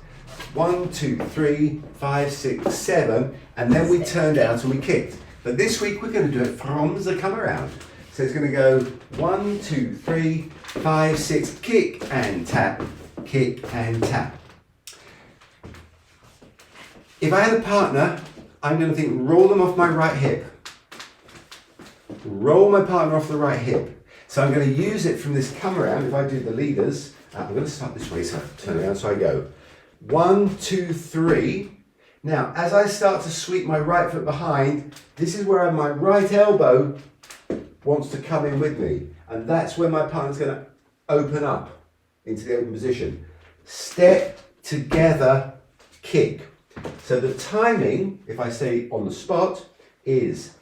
1, 2, 3, 5, 6, 7, and then we turned out and we kicked. But this week we're going to do it from the come around. So it's going to go 1, 2, 3, 5, 6, kick and tap, kick and tap. If I had a partner, I'm going to think roll them off my right hip. Roll my partner off the right hip. So I'm going to use it from this come around. If I do the leaders, I'm going to start this way, so I turn around, so I go 1, 2, 3. Now, as I start to sweep my right foot behind, this is where my right elbow wants to come in with me. And that's where my partner's going to open up into the open position. Step, together, kick. So the timing, if I say on the spot, is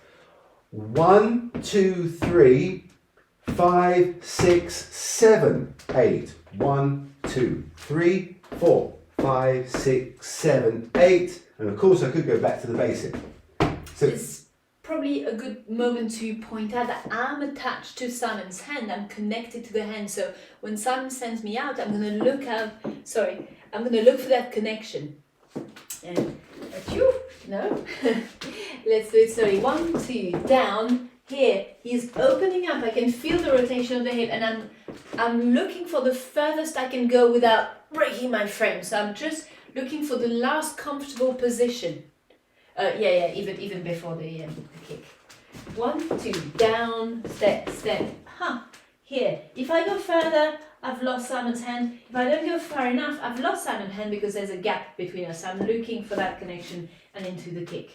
1, 2, 3, 5, 6, 7, 8. 1, 2, 3, 4, 5, 6, 7, 8. And of course I could go back to the basic. So It's probably a good moment to point out that I'm attached to Simon's hand. I'm connected to the hand. So when Simon sends me out, I'm going to look for that connection. And no. Let's do it slowly. 1, 2, down. Here, he's opening up. I can feel the rotation of the hip, and I'm looking for the furthest I can go without breaking my frame. So I'm just looking for the last comfortable position. Even before the kick. 1, 2, down, step, step. Here. If I go further, I've lost Simon's hand. If I don't go far enough, I've lost Simon's hand because there's a gap between us. I'm looking for that connection and into the kick.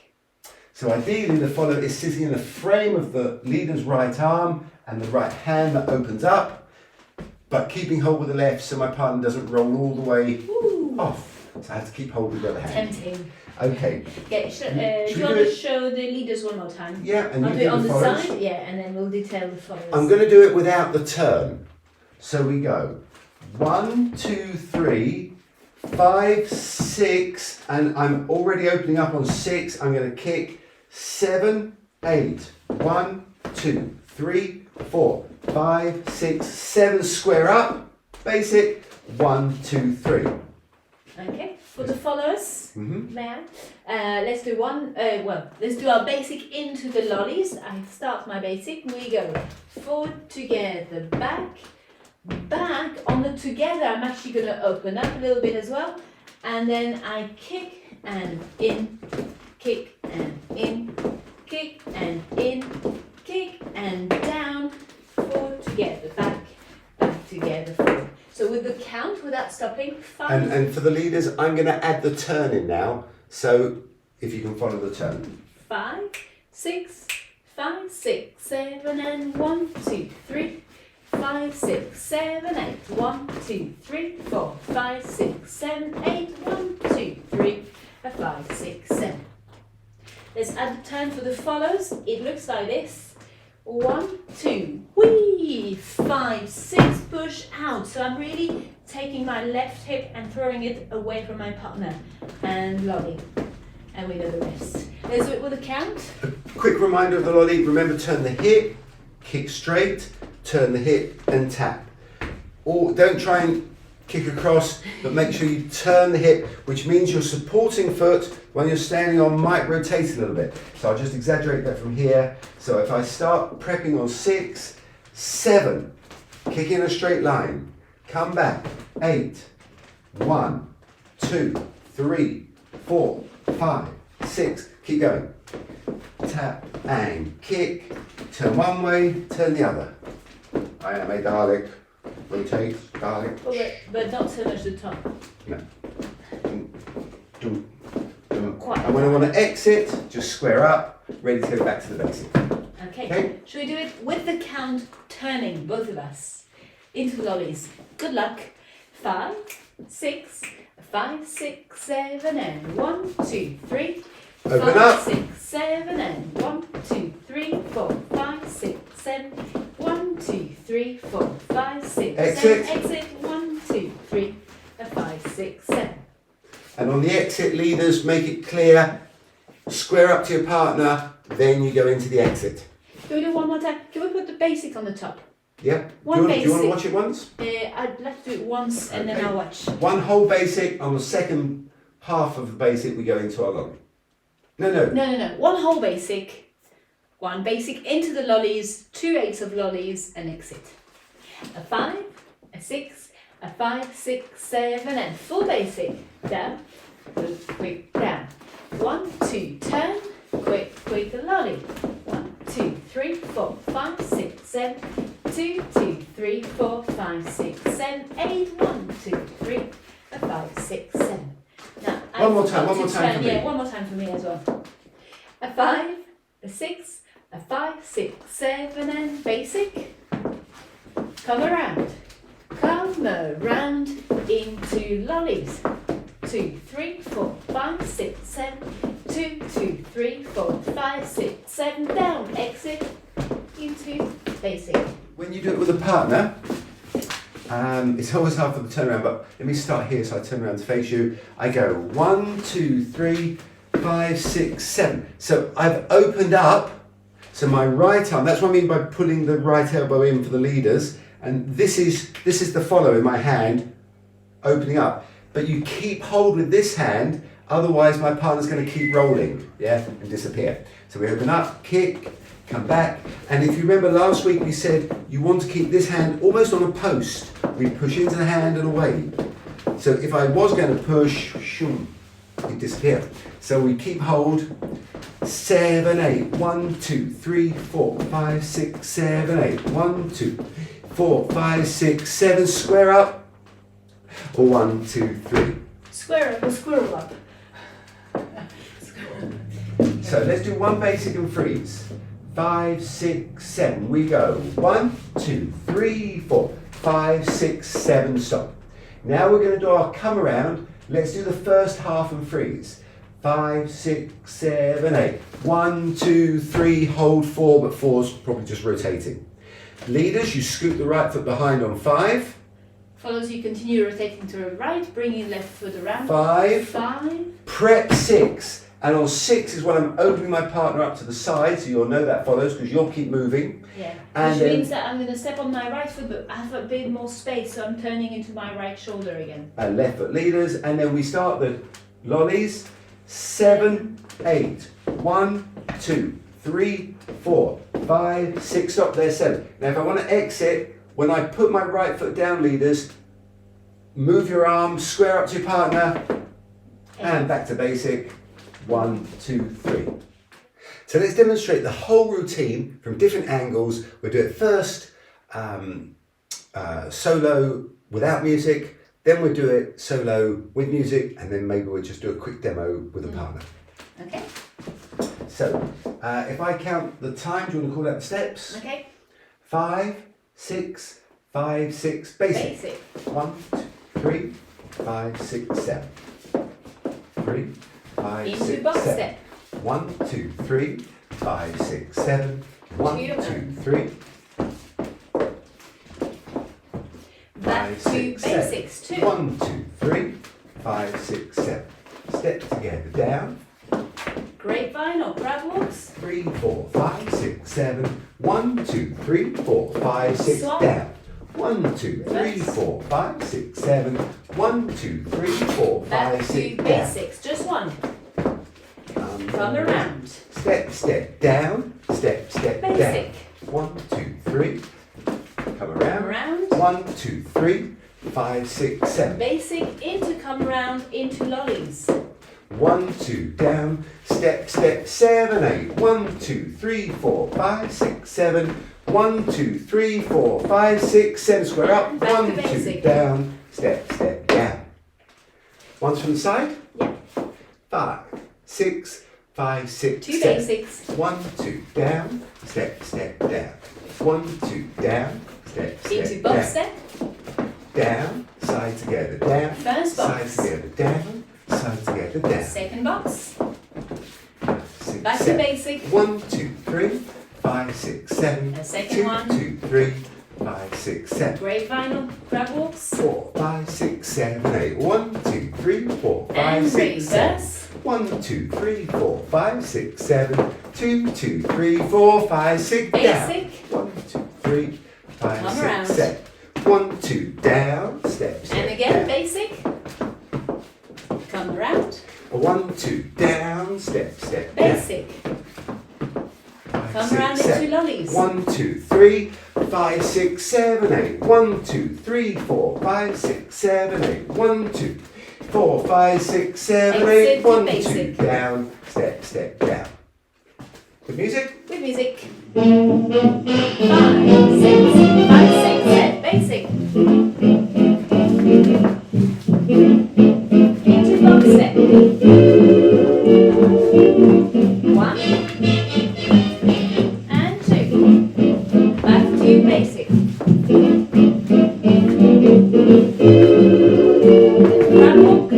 So ideally the follower is sitting in the frame of the leader's right arm and the right hand that opens up, but keeping hold with the left so my partner doesn't roll all the way off. So I have to keep hold with the other hand. Tempting. Okay. Okay, Should do we you want do to it? show the leaders one more time? Yeah, and I'll you do it do on the the followers. side, and then we'll detail the followers. I'm going to do it without the turn. So we go 1, 2, 3, 5, 6, and I'm already opening up on 6. I'm going to kick 7, 8. 1, 2, 3, 4, 5, 6, 7. Square up. Basic. 1, 2, 3. Okay, for the followers, Mm-hmm. now, let's do let's do our basic into the lollies. I start my basic. We go forward, together, back. On the together, I'm actually going to open up a little bit as well. And then I kick and in, kick and in, kick and in, kick and down, forward, together, back together, forward. So with the count, without stopping, 5. And for the leaders, I'm going to add the turn in now. So if you can follow the turn. 5, 6, 5, 6, 7, and 1, 2, 3. 5, 6, 7, 8. 1, 2, 3, 4, 5, 6, 7, 8. 1, 2, 3, 5, 6, 7. Let's add the turn for the follows. It looks like this. 1, 2, whee! 5, 6, push out. So I'm really taking my left hip and throwing it away from my partner. And lolly. And we know the rest. Let's do it with a count. A quick reminder of the lolly. Remember, turn the hip, kick straight, turn the hip and tap. Or don't try and kick across, but make sure you turn the hip, which means your supporting foot when you're standing on might rotate a little bit. So I'll just exaggerate that from here. So if I start prepping on 6, 7, kick in a straight line, come back, 8, 1, 2, 3, 4, 5, 6, keep going. Tap and kick, turn one way, turn the other. I am a Dalek. Rotate, Dalek. But not so much the top. No. And when I want to exit, just square up. ready to go back to the basic. Okay. Okay. Should we do it with the count turning, both of us, into lollies? Good luck. 5, 6, 5, 6, 7, and 1, 2, 3. Open 5, up. 6, 7, and 1, 2, 3, 4, 5, 6, 7. 1, 2, 3, 4, 5, 6, Exit. 7. Exit. 1, 2, 3, 5, 6, 7. And on the exit, leaders, make it clear. Square up to your partner, then you go into the exit. Can we do one more time? Can we put the basic on the top? Yeah? One do you want to basic. watch it once? I'd like to do it once and then Okay. I'll watch. One whole basic. On the second half of the basic, we go into our lolly. No. No. One whole basic. One basic into the lollies. 2 eighths of lollies and exit. A 5, a 6, a 5, 6, 7, and full basic. Down. Quick down. 1, 2, turn. Quick lolly. 1, 2, 3, 4, 5, 6, 7. 2, 2, 3, 4, 5, 6, 7, 8. 1, 2, 3, 5, 6, 7. Now, One more time for me. Yeah, one more time for me as well. A 5, a 6, a 5, 6, 7, and basic. Come around into lollies. 2, 3, 4, 5, 6, 7. 2, 2, 3, 4, 5, 6, 7. Down, exit into basic. When you do it with a partner, it's always hard for the turnaround, but let me start here. So I turn around to face you. I go 1, 2, 3, 5, 6, 7. So I've opened up. So my right arm, that's what I mean by pulling the right elbow in for the leaders. And this is the follow in my hand, opening up. But you keep hold with this hand, otherwise my partner's going to keep rolling, yeah, and disappear. So we open up, kick, come back. And if you remember last week we said you want to keep this hand almost on a post. We push into the hand and away. So if I was going to push, shoom, it disappear. So we keep hold. 7, 8. 1, 2, 3, 4, 5, 6, 7, 8. 1, 2, 4, 5, 6, 7. Square up. 1, 2, 3. Squirrel up. So let's do one basic and freeze. 5, 6, 7. We go. 1, 2, 3, 4, 5, 6, 7. Stop. Now we're going to do our come around. Let's do the first half and freeze. 5, 6, 7, 8. 1, 2, 3. Hold 4, but 4's probably just rotating. Leaders, you scoot the right foot behind on 5. Follows you continue rotating to the right, bringing left foot around. 5. 5. Prep 6. And on 6 is when I'm opening my partner up to the side, so you'll know that follows because you'll keep moving. Yeah. And Which then- means that I'm going to step on my right foot, but I have a bit more space, so I'm turning into my right shoulder again. And left foot leaders, and then we start the lollies. 7, 8. 1, 2, 3, 4, 5, 6. Stop there, 7. Now if I want to exit, when I put my right foot down, leaders, move your arm, square up to your partner, and back to basic. 1, 2, 3. So let's demonstrate the whole routine from different angles. We'll do it first solo without music, then we'll do it solo with music, and then maybe we'll just do a quick demo with a partner. Okay. So if I count the time, do you want to call out the steps? Okay. 5, 6, 5, 6, basic. 1, 2, 3, 5, 6, 7. 3, 5, Into 6, box 7. step. 1, 2, 3, 5, 6, 7. 1, 2, 3. Back 5, to 6, basics 7. too. 1, 2, 3, 5, 6, 7. Step together down. Grapevine or crab walks. 3, 4, 5, 6, 7. 1, 2, 3, 4, 5, 6. Swap. Down. 1, 2, 3, Reverse. 4, 5, 6, 7. 1, 2, 3, 4, Back 5, to 6. Down. basics. Just one. Come around. Step, step down. Step, step Basic. down. 1, 2, 3. Come around. Around. 1, 2, 3, 5, 6, 7. Basic into come around into lollies. 1, 2, down, step, step, 7, 8. 1, 2, 3, 4, 5, 6, 7. 1, 2, 3, 4, 5, 6, 7. Square up. Back to 1, 2, basic. down, step, step, down. Once from the side. Yeah. 5, 6, 5, 6, Two 7. basics. 1, 2, down, step, step, down. 1, 2, down, step, step, Into box down. step. Down, side together, down. First Side box. together, down. Side together, down. Second box. 6, Back to 7. basic. 1, 2, 3, 5, 6, 7. A second 2, one. 2, 3, 5, 6, 7. Grapevine on crab walks. 4, 5, 6, 7, 8. 1, 2, 3, 4, 5, And 6, 7. reverse. 1, 2, 3, 4, 5, 6, 7. 2, 2, 3, 4, 5, 6, down. Basic. 1, 2, 3, 5, Come 6, around. 7. 1, 2, down, step, step. And again, down. basic. Come around. 1, 2, down, step, step, Basic. down. Come 5, 6, around 7. into lollies. 1, 2, 3, 5, 6, 7, 8. 1, 2, 3, 4, 5, 6, 7, 8. 1, 2, 4, 5, 6, 7, 8. Exit to 1, 2, basic. down, step, step, down. The music? With music. 5, 6, 5, 6, 7. Basic. Into box step. 1 and 2. Back to basic. Crab walk. And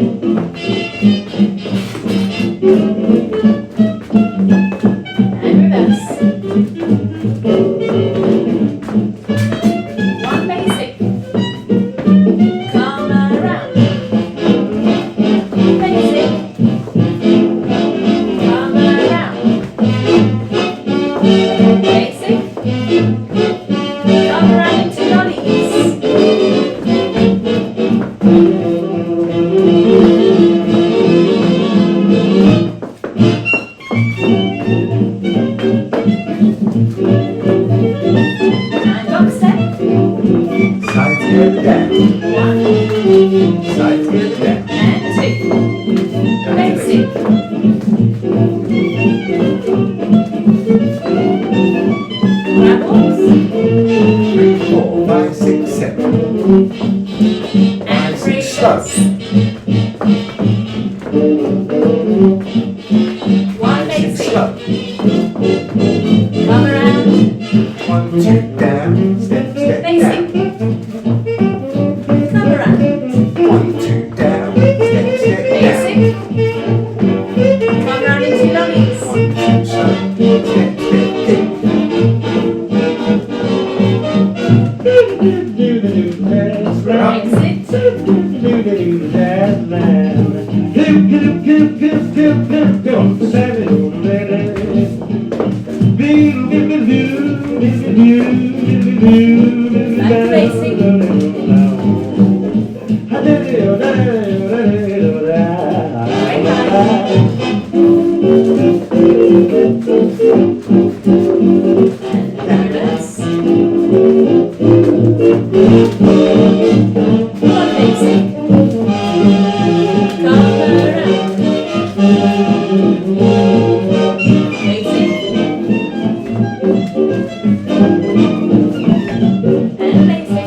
reverse. 1 basic. Come around. Basic. Come around. Basic. Come around into lollies. And box step. Side together, down. 1 Side together, down. and 2. Basic. Crab walks. 3, 4, 5, 6, 7. And 6, slow. reverse. 1 6, basic. slow. Come around. 1, 2, down, step, step, Basic. down. Come around. 1, 2, down, step, step, down. Basic. Come around into lollies. 1, 2, slow, step, step, dip. Exit. Back to basic. And reverse. 1 basic. Come around. Basic. And basic.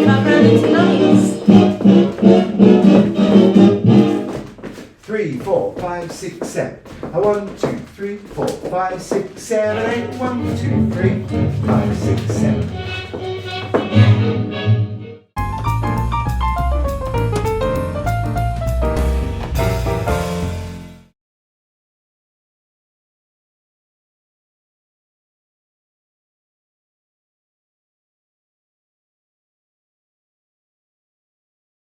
Come around into lollies. 3, 4, 5, 6, 7. 1, 2, 3, 4, 5, 6, 7, 8. 1, 2, 3, 5, 6, 7.